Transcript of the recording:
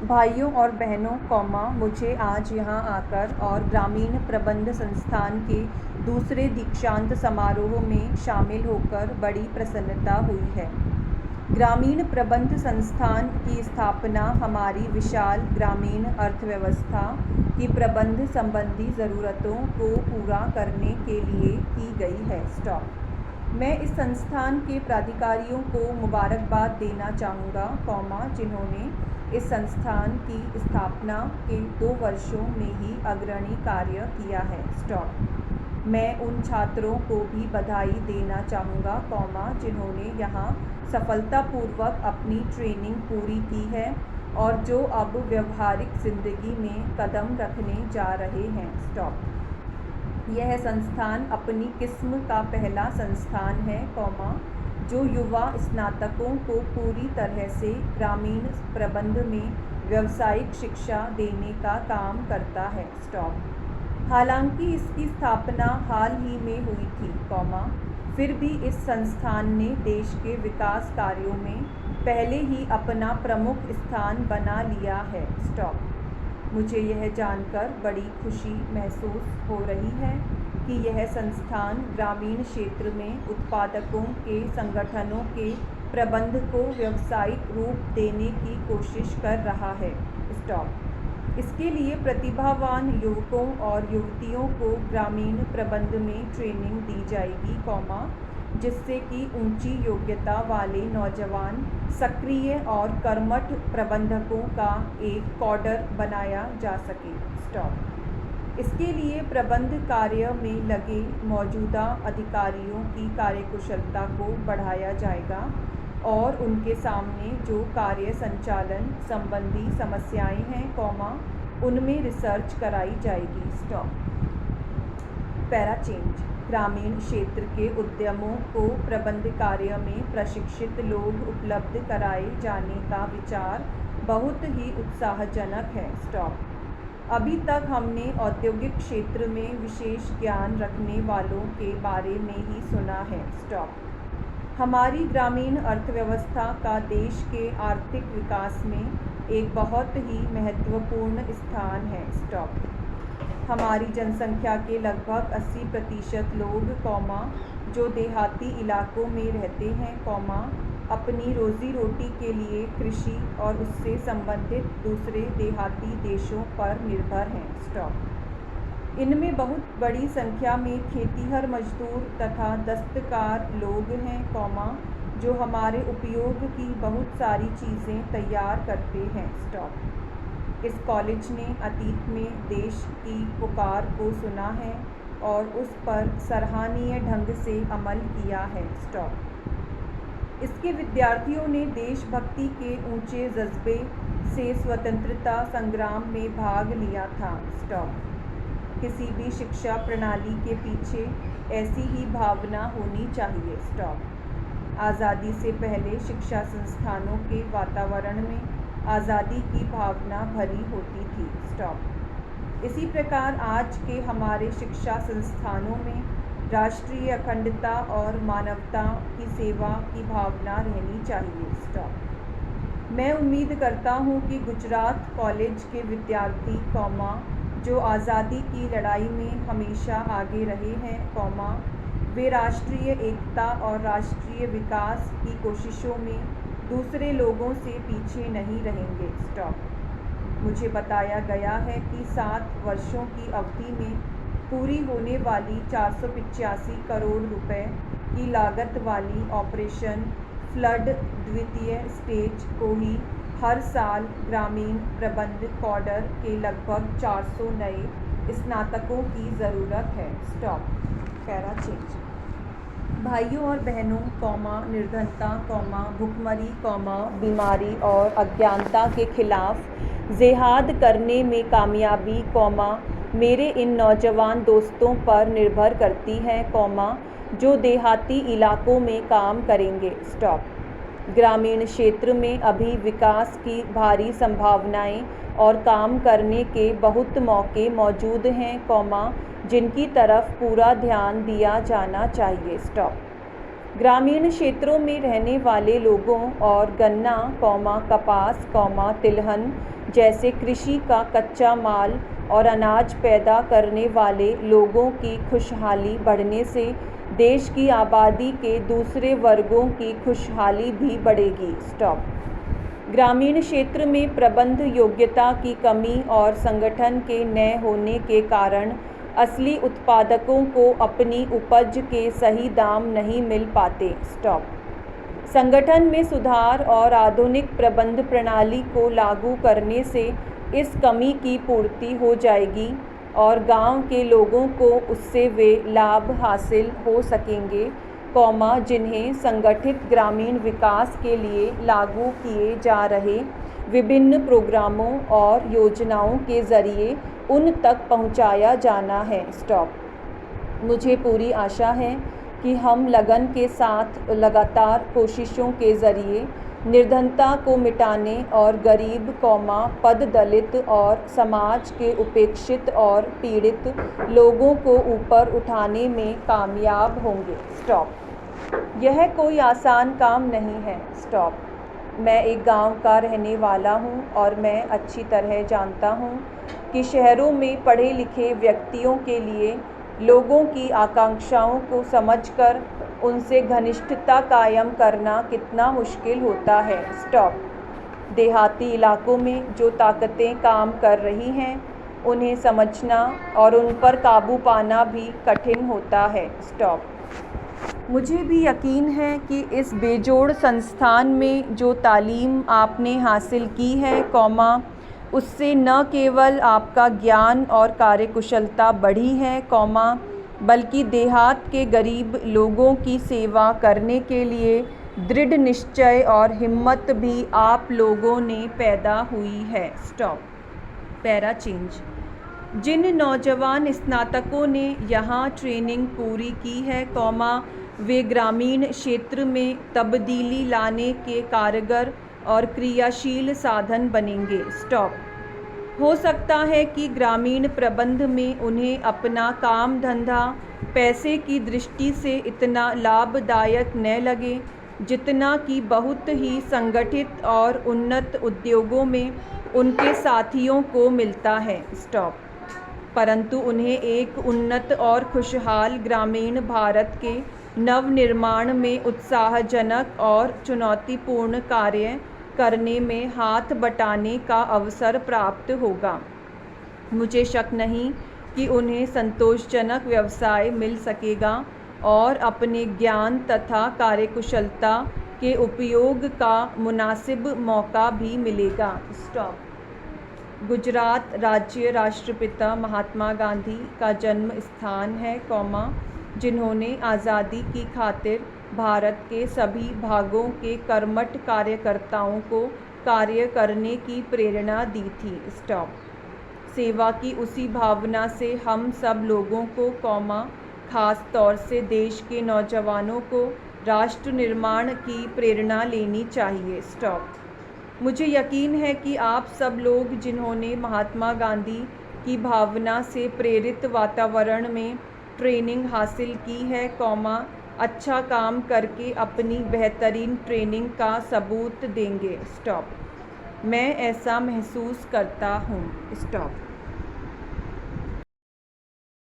भाइयों और बहनों, मुझे आज यहाँ आकर और ग्रामीण प्रबंध संस्थान के दूसरे दीक्षांत समारोह में शामिल होकर बड़ी प्रसन्नता हुई है। ग्रामीण प्रबंध संस्थान की स्थापना हमारी विशाल ग्रामीण अर्थव्यवस्था की प्रबंध संबंधी ज़रूरतों को पूरा करने के लिए की गई है। मैं इस संस्थान के प्राधिकारियों को मुबारकबाद देना चाहूँगा, जिन्होंने इस संस्थान की स्थापना के 2 वर्षों में ही अग्रणी कार्य किया है। मैं उन छात्रों को भी बधाई देना चाहूँगा, जिन्होंने यहाँ सफलतापूर्वक अपनी ट्रेनिंग पूरी की है और जो अब व्यवहारिक ज़िंदगी में कदम रखने जा रहे हैं। यह संस्थान अपनी किस्म का पहला संस्थान है, जो युवा स्नातकों को पूरी तरह से ग्रामीण प्रबंध में व्यावसायिक शिक्षा देने का काम करता है। हालांकि इसकी स्थापना हाल ही में हुई थी, फिर भी इस संस्थान ने देश के विकास कार्यों में पहले ही अपना प्रमुख स्थान बना लिया है। मुझे यह जानकर बड़ी खुशी महसूस हो रही है कि यह संस्थान ग्रामीण क्षेत्र में उत्पादकों के संगठनों के प्रबंध को व्यावसायिक रूप देने की कोशिश कर रहा है। इसके लिए प्रतिभावान युवकों और युवतियों को ग्रामीण प्रबंध में ट्रेनिंग दी जाएगी, जिससे कि ऊंची योग्यता वाले नौजवान सक्रिय और कर्मठ प्रबंधकों का एक कॉडर बनाया जा सके। इसके लिए प्रबंध कार्य में लगे मौजूदा अधिकारियों की कार्यकुशलता को बढ़ाया जाएगा और उनके सामने जो कार्य संचालन संबंधी समस्याएं हैं, उनमें रिसर्च कराई जाएगी। पैरा चेंज ग्रामीण क्षेत्र के उद्यमों को प्रबंध कार्य में प्रशिक्षित लोग उपलब्ध कराए जाने का विचार बहुत ही उत्साहजनक है। अभी तक हमने औद्योगिक क्षेत्र में विशेष ज्ञान रखने वालों के बारे में ही सुना है। हमारी ग्रामीण अर्थव्यवस्था का देश के आर्थिक विकास में एक बहुत ही महत्वपूर्ण स्थान है। हमारी जनसंख्या के लगभग 80% लोग, जो देहाती इलाकों में रहते हैं, अपनी रोज़ी रोटी के लिए कृषि और उससे संबंधित दूसरे देहाती देशों पर निर्भर हैं। इनमें बहुत बड़ी संख्या में खेतीहर मजदूर तथा दस्तकार लोग हैं, जो हमारे उपयोग की बहुत सारी चीज़ें तैयार करते हैं। इस कॉलेज ने अतीत में देश की पुकार को सुना है और उस पर सराहनीय ढंग से अमल किया है। इसके विद्यार्थियों ने देशभक्ति के ऊंचे जज्बे से स्वतंत्रता संग्राम में भाग लिया था। किसी भी शिक्षा प्रणाली के पीछे ऐसी ही भावना होनी चाहिए। आज़ादी से पहले शिक्षा संस्थानों के वातावरण में आज़ादी की भावना भरी होती थी। इसी प्रकार आज के हमारे शिक्षा संस्थानों में राष्ट्रीय अखंडता और मानवता की सेवा की भावना रहनी चाहिए। मैं उम्मीद करता हूँ कि गुजरात कॉलेज के विद्यार्थी, जो आज़ादी की लड़ाई में हमेशा आगे रहे हैं, वे राष्ट्रीय एकता और राष्ट्रीय विकास की कोशिशों में दूसरे लोगों से पीछे नहीं रहेंगे। मुझे बताया गया है कि 7 वर्षों की अवधि में पूरी होने वाली 485 करोड़ रुपए की लागत वाली ऑपरेशन फ्लड द्वितीय स्टेज को ही हर साल ग्रामीण प्रबंध कॉडर के लगभग 400 नए स्नातकों की ज़रूरत है। पैरा चेंज भाइयों और बहनों, निर्धनता, भुखमरी, बीमारी और अज्ञानता के खिलाफ जिहाद करने में कामयाबी, मेरे इन नौजवान दोस्तों पर निर्भर करती है, जो देहाती इलाकों में काम करेंगे। ग्रामीण क्षेत्र में अभी विकास की भारी संभावनाएं और काम करने के बहुत मौके मौजूद हैं, जिनकी तरफ पूरा ध्यान दिया जाना चाहिए। ग्रामीण क्षेत्रों में रहने वाले लोगों और गन्ना, कपास, तिलहन, जैसे कृषि का कच्चा माल और अनाज पैदा करने वाले लोगों की खुशहाली बढ़ने से देश की आबादी के दूसरे वर्गों की खुशहाली भी बढ़ेगी। स्टॉप। ग्रामीण क्षेत्र में प्रबंध योग्यता की कमी और संगठन के न होने के कारण असली उत्पादकों को अपनी उपज के सही दाम नहीं मिल पाते। स्टॉप। संगठन में सुधार और आधुनिक प्रबंध प्रणाली को लागू करने से इस कमी की पूर्ति हो जाएगी और गांव के लोगों को उससे वे लाभ हासिल हो सकेंगे, जिन्हें संगठित ग्रामीण विकास के लिए लागू किए जा रहे विभिन्न प्रोग्रामों और योजनाओं के ज़रिए उन तक पहुंचाया जाना है। स्टॉप। मुझे पूरी आशा है कि हम लगन के साथ लगातार कोशिशों के ज़रिए निर्धनता को मिटाने और गरीब, पद दलित और समाज के उपेक्षित और पीड़ित लोगों को ऊपर उठाने में कामयाब होंगे। स्टॉप। यह कोई आसान काम नहीं है। स्टॉप। मैं एक गांव का रहने वाला हूं और मैं अच्छी तरह जानता हूं कि शहरों में पढ़े लिखे व्यक्तियों के लिए लोगों की आकांक्षाओं को समझकर उनसे घनिष्ठता कायम करना कितना मुश्किल होता है। स्टॉप। देहाती इलाकों में जो ताकतें काम कर रही हैं उन्हें समझना और उन पर काबू पाना भी कठिन होता है। स्टॉप। मुझे भी यकीन है कि इस बेजोड़ संस्थान में जो तालीम आपने हासिल की है, उससे न केवल आपका ज्ञान और कार्यकुशलता बढ़ी है, बल्कि देहात के गरीब लोगों की सेवा करने के लिए दृढ़ निश्चय और हिम्मत भी आप लोगों ने पैदा हुई है। स्टॉप। Para change. जिन नौजवान स्नातकों ने यहाँ ट्रेनिंग पूरी की है, वे ग्रामीण क्षेत्र में तब्दीली लाने के कारगर और क्रियाशील साधन बनेंगे। स्टॉप। हो सकता है कि ग्रामीण प्रबंध में उन्हें अपना काम धंधा पैसे की दृष्टि से इतना लाभदायक न लगे जितना कि बहुत ही संगठित और उन्नत उद्योगों में उनके साथियों को मिलता है। स्टॉप। परंतु उन्हें एक उन्नत और खुशहाल ग्रामीण भारत के नवनिर्माण में उत्साहजनक और चुनौतीपूर्ण कार्य करने में हाथ बटाने का अवसर प्राप्त होगा। मुझे शक नहीं कि उन्हें संतोषजनक व्यवसाय मिल सकेगा और अपने ज्ञान तथा कार्यकुशलता के उपयोग का मुनासिब मौका भी मिलेगा। स्टॉप। गुजरात राज्य राष्ट्रपिता महात्मा गांधी का जन्म स्थान है, जिन्होंने आज़ादी की खातिर भारत के सभी भागों के कर्मठ कार्यकर्ताओं को कार्य करने की प्रेरणा दी थी। स्टॉप। सेवा की उसी भावना से हम सब लोगों को, खास तौर से देश के नौजवानों को राष्ट्र निर्माण की प्रेरणा लेनी चाहिए। स्टॉप। मुझे यकीन है कि आप सब लोग जिन्होंने महात्मा गांधी की भावना से प्रेरित वातावरण में ट्रेनिंग हासिल की है, अच्छा काम करके अपनी बेहतरीन ट्रेनिंग का सबूत देंगे। स्टॉप। मैं ऐसा महसूस करता हूँ। स्टॉप।